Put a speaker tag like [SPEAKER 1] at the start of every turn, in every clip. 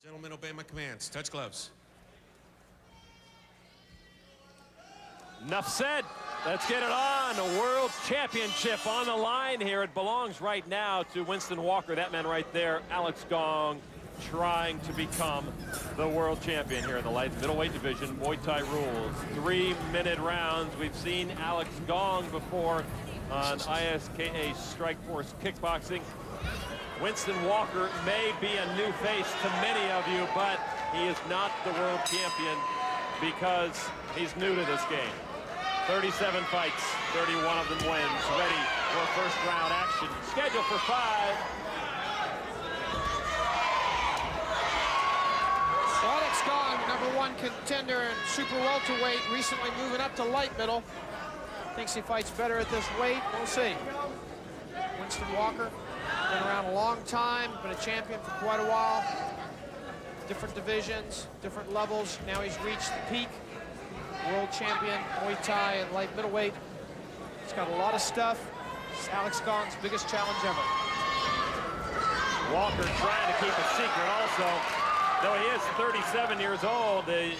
[SPEAKER 1] Gentlemen, obey my commands. Touch gloves.
[SPEAKER 2] Enough said. Let's get it on. A world championship on the line here. It belongs right now to Winston Walker. That man right there, Alex Gong, trying to become the world champion here in the light middleweight division. Muay Thai rules. 3-minute rounds. We've seen Alex Gong before on ISKA Strikeforce Kickboxing. Winston Walker may be a new face to many of you, but he is not the world champion because he's new to this game. 37 fights, 31 of them wins. Ready for first round action. Scheduled for 5.
[SPEAKER 3] Alex Gong, #1 contender in super welterweight, recently moving up to light middle. Thinks he fights better at this weight. We'll see. Winston Walker, been around a long time, been a champion for quite a while. Different divisions, different levels. Now he's reached the peak. World champion, Muay Thai and light middleweight. He's got a lot of stuff. It's Alex Gong's biggest challenge ever.
[SPEAKER 2] Walker trying to keep a secret also. Though he is 37 years old, the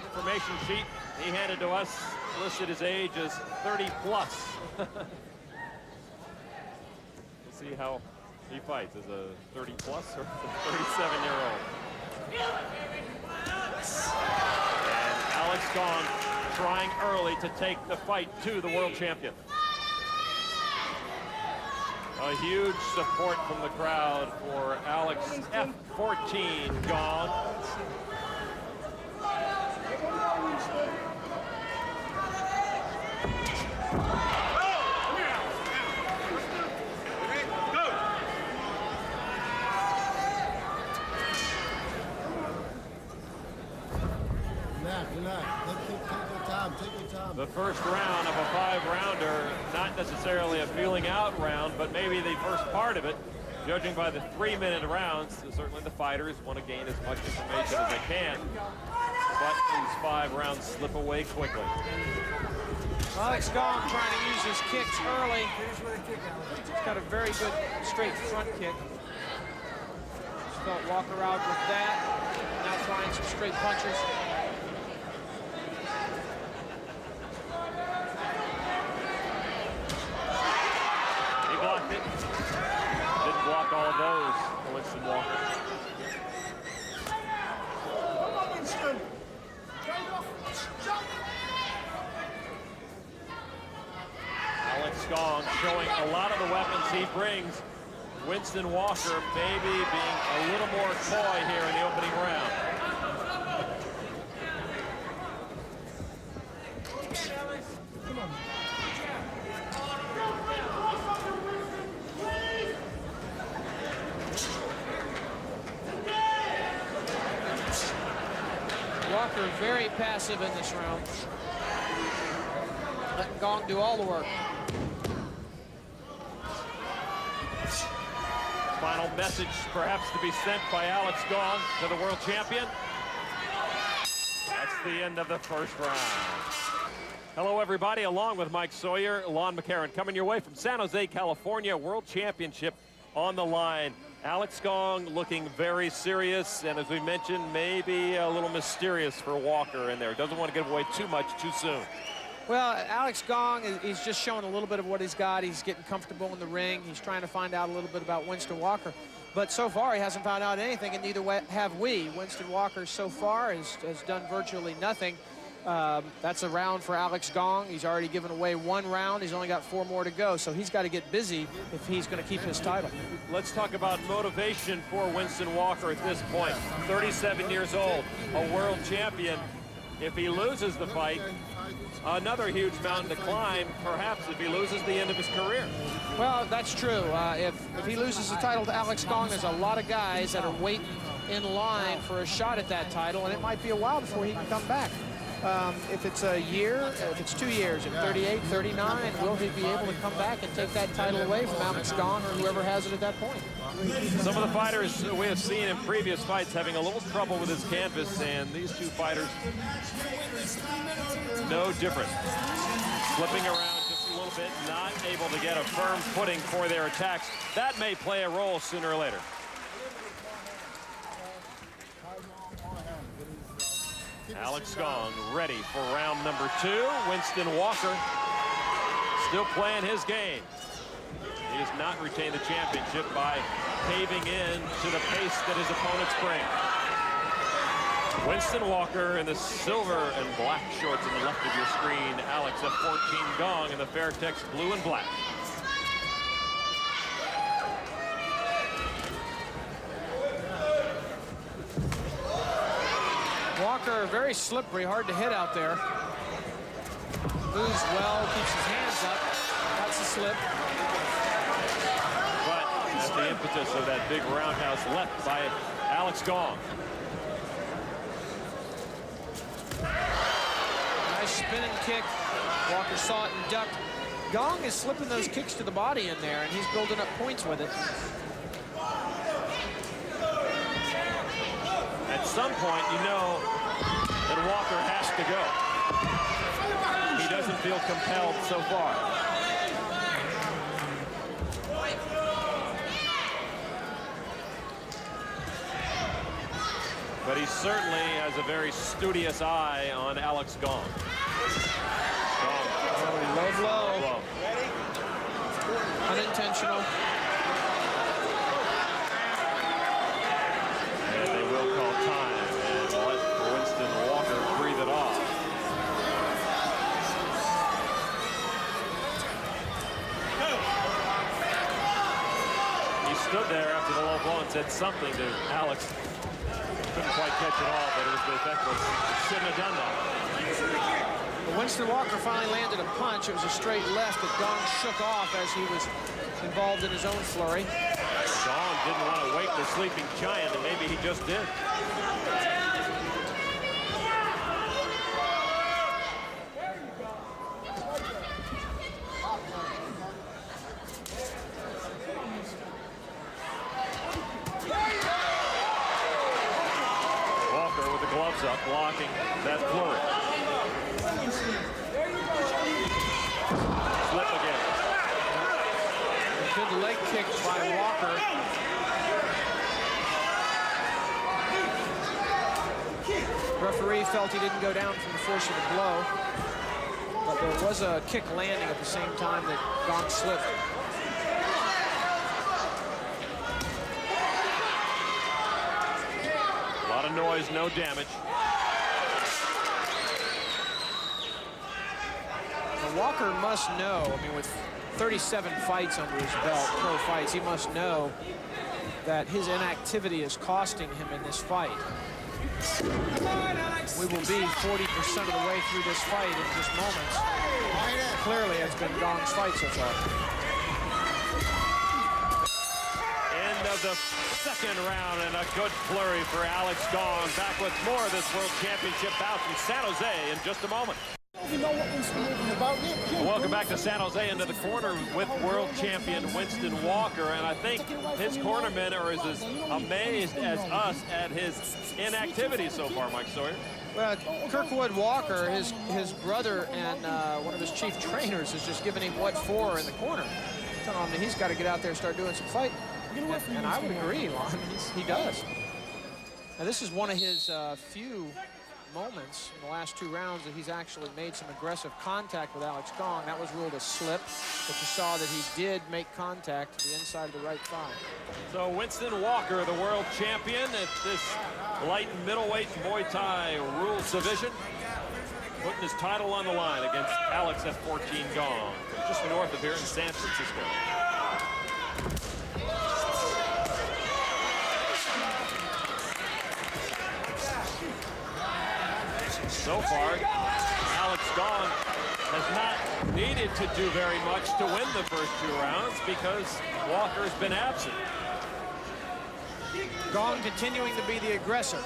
[SPEAKER 2] information sheet he handed to us listed his age as 30 plus. We'll see how he fights as a 30 plus or a 37-year-old. Alex Gong trying early to take the fight to the world champion. A huge support from the crowd for Alex F14 Gong. The first round of a 5-rounder, not necessarily a feeling out round, but maybe the first part of it. Judging by the 3-minute rounds, certainly the fighters want to gain as much information as they can. But these 5 rounds slip away quickly.
[SPEAKER 3] Alex Gong trying to use his kicks early. He's got a very good straight front kick. Just felt Walker out with that. Now trying some straight punches.
[SPEAKER 2] Blocked it. Didn't block all of those for Winston Walker. Alex Gong showing a lot of the weapons he brings. Winston Walker maybe being a little more coy here in the opening round.
[SPEAKER 3] Walker very passive in this round. Letting Gong do all the work.
[SPEAKER 2] Final message perhaps to be sent by Alex Gong to the world champion. That's the end of the first round. Hello everybody, along with Mike Sawyer, Lon McCarron, coming your way from San Jose, California. World Championship on the line. Alex Gong looking very serious, and as we mentioned, maybe a little mysterious for Walker in there. Doesn't want to give away too much too soon.
[SPEAKER 3] Well, Alex Gong is just showing a little bit of what he's got. He's getting comfortable in the ring. He's trying to find out a little bit about Winston Walker. But so far, he hasn't found out anything, and neither have we. Winston Walker so far has done virtually nothing. That's a round for Alex Gong. He's already given away 1 round. He's only got 4 more to go, so he's got to get busy if he's going to keep his title.
[SPEAKER 2] Let's talk about motivation for Winston Walker at this point. 37 years old, a world champion. If he loses the fight, another huge mountain to climb, perhaps if he loses the end of his career.
[SPEAKER 3] Well, that's true. If he loses the title to Alex Gong, there's a lot of guys that are waiting in line for a shot at that title, and it might be a while before he can come back. If it's a year, if it's 2 years, at 38, 39, will he be able to come back and take that title away from Alex Gong or whoever has it at that point?
[SPEAKER 2] Some of the fighters we have seen in previous fights having a little trouble with his canvas, and these 2 fighters, no different. Slipping around just a little bit, not able to get a firm footing for their attacks. That may play a role sooner or later. Alex Gong ready for round number 2. Winston Walker still playing his game. He has not retained the championship by caving in to the pace that his opponents bring. Winston Walker in the silver and black shorts on the left of your screen. Alex F14 Gong in the Fairtex blue and black.
[SPEAKER 3] Walker very slippery, hard to hit out there. Moves well, keeps his hands up. That's a slip.
[SPEAKER 2] But that's the impetus of that big roundhouse left by Alex Gong.
[SPEAKER 3] Nice spinning kick. Walker saw it and ducked. Gong is slipping those kicks to the body in there, and he's building up points with it.
[SPEAKER 2] At some point, you know that Walker has to go. He doesn't feel compelled so far. But he certainly has a very studious eye on Alex Gong. Gong.
[SPEAKER 3] Oh, low blow. Unintentional.
[SPEAKER 2] And they will call time and let Winston Walker breathe it off. He stood there after the low blow and said something to Alex. Couldn't quite catch it all, but it was the effect was shouldn't have done that.
[SPEAKER 3] But Winston Walker finally landed a punch. It was a straight left that Gong shook off as he was involved in his own flurry.
[SPEAKER 2] Gong didn't want to wake the sleeping giant, and maybe he just did. Walker with the gloves up, blocking that flurry. Slip again.
[SPEAKER 3] Good leg kick by Walker. Referee felt he didn't go down from the force of the blow, but there was a kick landing at the same time that Gong slipped.
[SPEAKER 2] A lot of noise, no damage.
[SPEAKER 3] Now Walker must know, I mean, with 37 fights under his belt, pro fights, he must know that his inactivity is costing him in this fight. We will be 40% of the way through this fight in just moments. Clearly, it's been Gong's fight so far.
[SPEAKER 2] End of the second round, and a good flurry for Alex Gong. Back with more of this World Championship bout from San Jose in just a moment. Welcome back to San Jose, into the corner with world champion Winston Walker, and I think his cornermen are as amazed as us at his inactivity so far, Mike Sawyer.
[SPEAKER 3] Well, Kirkwood Walker, his brother and one of his chief trainers is just giving him what for in the corner. Telling him that he's got to get out there and start doing some fighting. And I would agree, Lon. He does. Now, this is one of his few moments in the last 2 rounds that he's actually made some aggressive contact with Alex Gong. That was ruled a slip, but you saw that he did make contact to the inside of the right thigh.
[SPEAKER 2] So Winston Walker, the world champion at this light and middleweight Muay Thai rules division, putting his title on the line against Alex F14 Gong, just north of here in San Francisco. So far, Alex Gong has not needed to do very much to win the first 2 rounds because Walker's been absent.
[SPEAKER 3] Gong continuing to be the aggressor.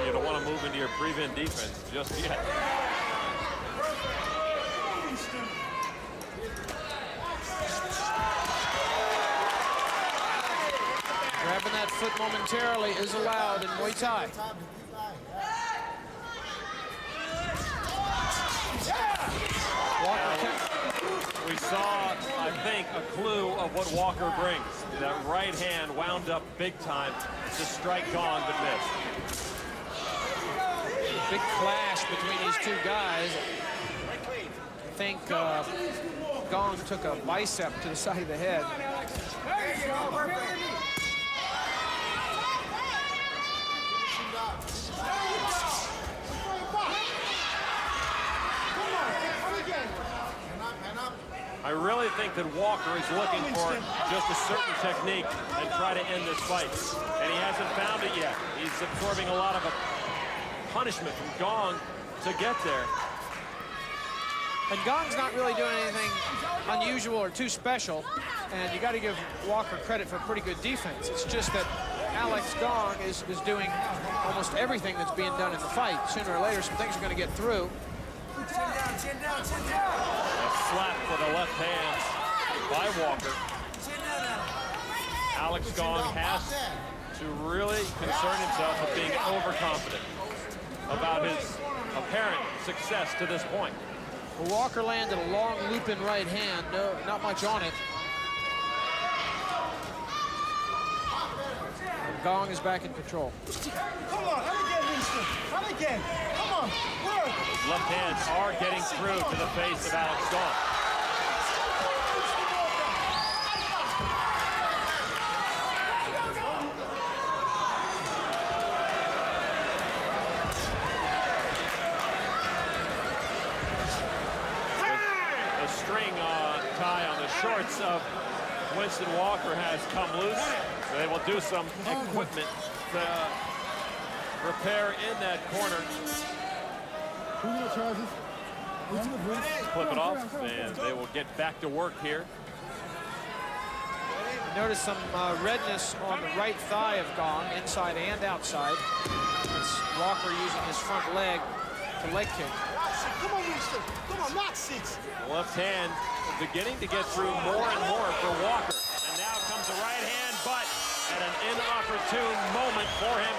[SPEAKER 2] You don't want to move into your prevent defense just yet.
[SPEAKER 3] Grabbing that foot momentarily is allowed in Muay Thai.
[SPEAKER 2] We saw, I think, a clue of what Walker brings. That right hand wound up big time to strike Gong, but missed.
[SPEAKER 3] Big clash between these two guys. I think Gong took a bicep to the side of the head.
[SPEAKER 2] I really think that Walker is looking for just a certain technique and try to end this fight. And he hasn't found it yet. He's absorbing a lot of punishment from Gong to get there.
[SPEAKER 3] And Gong's not really doing anything unusual or too special. And you got to give Walker credit for pretty good defense. It's just that Alex Gong is doing almost everything that's being done in the fight. Sooner or later, some things are going to get through.
[SPEAKER 2] A slap for the left hand by Walker. Alex Gong has to really concern himself with being overconfident about his apparent success to this point.
[SPEAKER 3] Well, Walker landed a long looping right hand. No, not much on it. And Gong is back in control.
[SPEAKER 4] Come on, come again, Winston. Come again. Come on, work.
[SPEAKER 2] Those left hands are getting through to the face of Alex Gong. The string tie on the shorts of Winston Walker has come loose. So they will do some equipment to repair in that corner. Flip it off, and they will get back to work here.
[SPEAKER 3] Notice some redness on the right thigh of Gong, inside and outside. It's Walker using his front leg to leg kick.
[SPEAKER 4] Come on, Winston. Come on, knock six.
[SPEAKER 2] The left hand beginning to get through more and more for Walker. And now comes the right hand, but at an inopportune moment for him,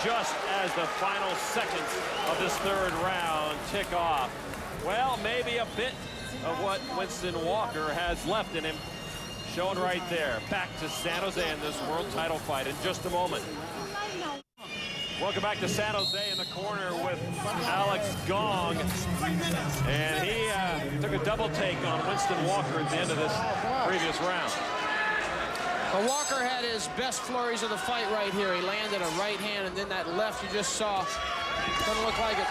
[SPEAKER 2] just as the final seconds of this third round tick off. Well, maybe a bit of what Winston Walker has left in him, shown right there. Back to San Jose in this world title fight in just a moment. Welcome back to San Jose in the corner with Alex Gong. And he took a double take on Winston Walker at the end of this previous round.
[SPEAKER 3] Well, Walker had his best flurries of the fight right here. He landed a right hand, and then that left you just saw. Doesn't look like it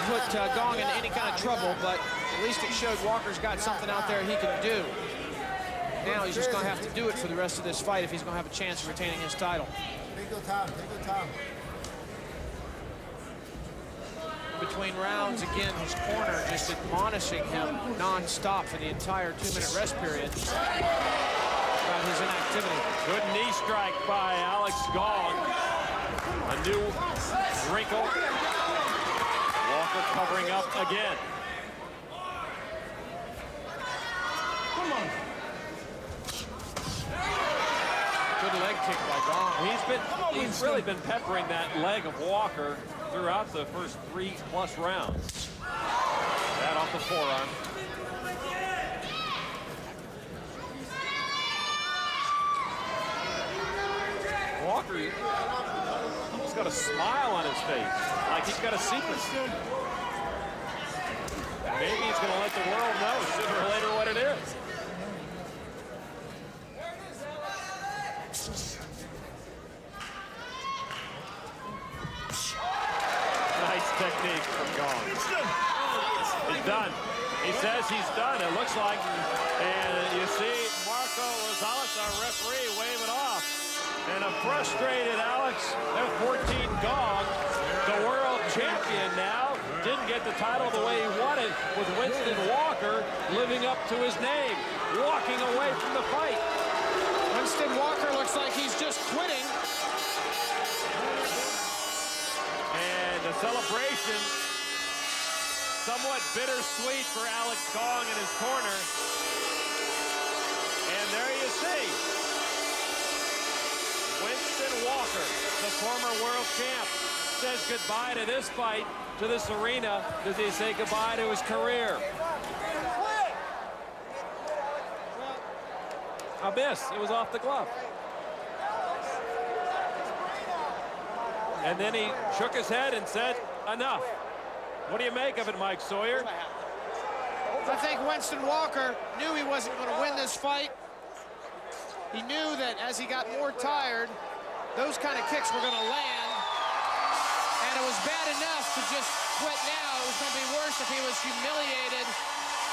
[SPEAKER 3] put Gong into any kind of trouble, but at least it showed Walker's got something out there he can do. Now he's just going to have to do it for the rest of this fight if he's going to have a chance of retaining his title.
[SPEAKER 4] Take your time, take your time.
[SPEAKER 3] Between rounds, again, his corner just admonishing him non-stop for the entire 2-minute rest period about his inactivity.
[SPEAKER 2] Good knee strike by Alex Gong. A new wrinkle. Walker covering up again.
[SPEAKER 4] Come on.
[SPEAKER 3] Good leg kick by Gong.
[SPEAKER 2] He's really been peppering that leg of Walker throughout the first 3+ rounds. That off the forearm. Walker, he's got a smile on his face, like he's got a secret. Maybe he's going to let the world know sooner or later what it is. Nice technique from Gong. He's done. He says he's done, it looks like. And you see Marco Rosales, our referee, wave it off. And a frustrated Alex F-14 Gong, the world champion now, didn't get the title the way he wanted, with Winston Walker living up to his name, walking away from the fight.
[SPEAKER 3] Winston Walker looks like he's just quitting.
[SPEAKER 2] And the celebration, somewhat bittersweet for Alex Gong in his corner. And there you see Winston Walker, the former world champ, says goodbye to this fight, to this arena. Does he say goodbye to his career? A miss. It was off the glove. And then he shook his head and said, enough. What do you make of it, Mike Sawyer?
[SPEAKER 3] I think Winston Walker knew he wasn't going to win this fight. He knew that as he got more tired, those kind of kicks were going to land. And it was bad enough to just quit now. It was going to be worse if he was humiliated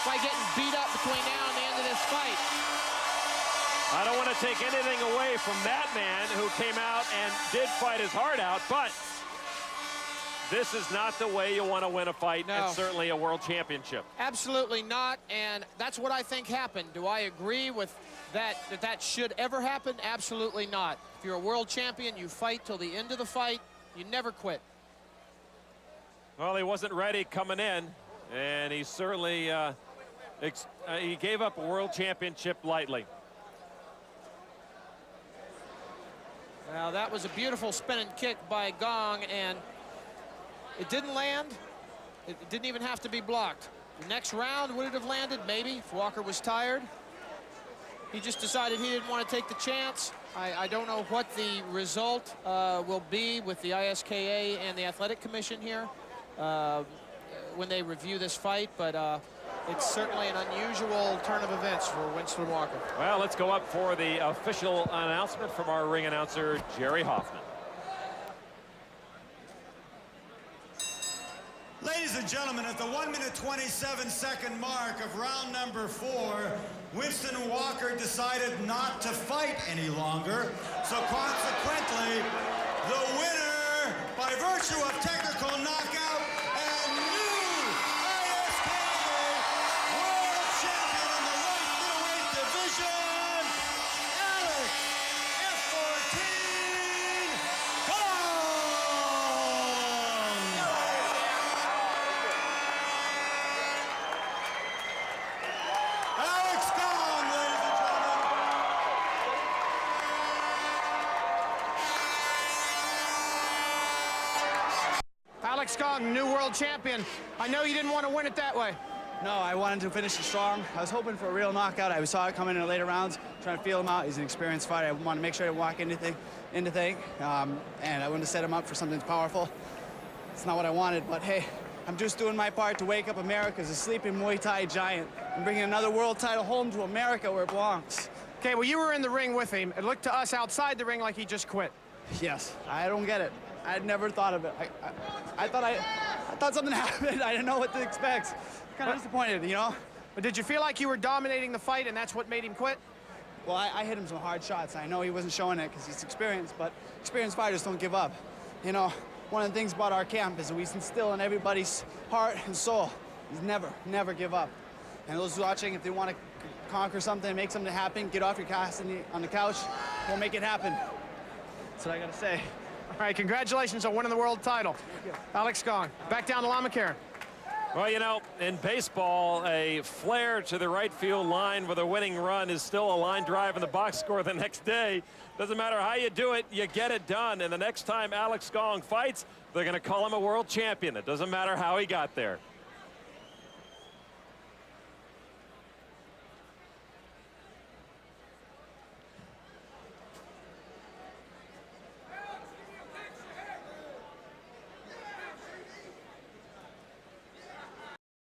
[SPEAKER 3] by getting beat up between now and the end of this fight.
[SPEAKER 2] I don't want to take anything away from that man who came out and did fight his heart out, but this is not the way you want to win a fight,
[SPEAKER 3] no.
[SPEAKER 2] and certainly a world championship.
[SPEAKER 3] Absolutely not, and that's what I think happened. Do I agree with that should ever happen? Absolutely not. If you're a world champion, you fight till the end of the fight. You never quit.
[SPEAKER 2] Well, he wasn't ready coming in, and he certainly he gave up a world championship lightly.
[SPEAKER 3] Now, that was a beautiful spinning kick by Gong, and it didn't land. It didn't even have to be blocked. The next round, would it have landed? Maybe, if Walker was tired. He just decided he didn't want to take the chance. I don't know what the result will be with the ISKA and the Athletic Commission here when they review this fight, but it's certainly an unusual turn of events for Winston Walker.
[SPEAKER 2] Well, let's go up for the official announcement from our ring announcer, Jerry Hoffman.
[SPEAKER 5] Ladies and gentlemen, at the 1-minute 27-second mark of round number 4, Winston Walker decided not to fight any longer. So consequently, the winner by virtue of technical knockout and new ISKA World Champion in the light middleweight division, Alex F14 Gong! Alex Gong, ladies and gentlemen.
[SPEAKER 3] Alex Gong, new world champion. I know you didn't want to win it that way.
[SPEAKER 4] No, I wanted to finish it strong. I was hoping for a real knockout. I saw it coming in the later rounds, trying to feel him out. He's an experienced fighter. I wanted to make sure I didn't walk into thing, and I wanted to set him up for something powerful. It's not what I wanted, but hey, I'm just doing my part to wake up America as a sleeping Muay Thai giant and bringing another world title home to America where it belongs.
[SPEAKER 3] Okay, well, you were in the ring with him. It looked to us outside the ring like he just quit.
[SPEAKER 4] Yes, I don't get it. I'd never thought of it. I thought something happened. I didn't know what to expect. Kind of disappointed, you know?
[SPEAKER 3] But did you feel like you were dominating the fight and that's what made him quit?
[SPEAKER 4] Well, I hit him some hard shots. I know he wasn't showing it because he's experienced, but experienced fighters don't give up. You know, one of the things about our camp is that we instill in everybody's heart and soul is never give up. And those watching, if they want to conquer something, make something happen, get off your ass on the couch, we'll make it happen. That's what I got to say.
[SPEAKER 3] All right, congratulations on winning the world title. Alex Gong, back down to Lama Karen.
[SPEAKER 2] Well, you know, in baseball, a flare to the right field line with a winning run is still a line drive in the box score the next day. Doesn't matter how you do it, you get it done. And the next time Alex Gong fights, they're going to call him a world champion. It doesn't matter how he got there.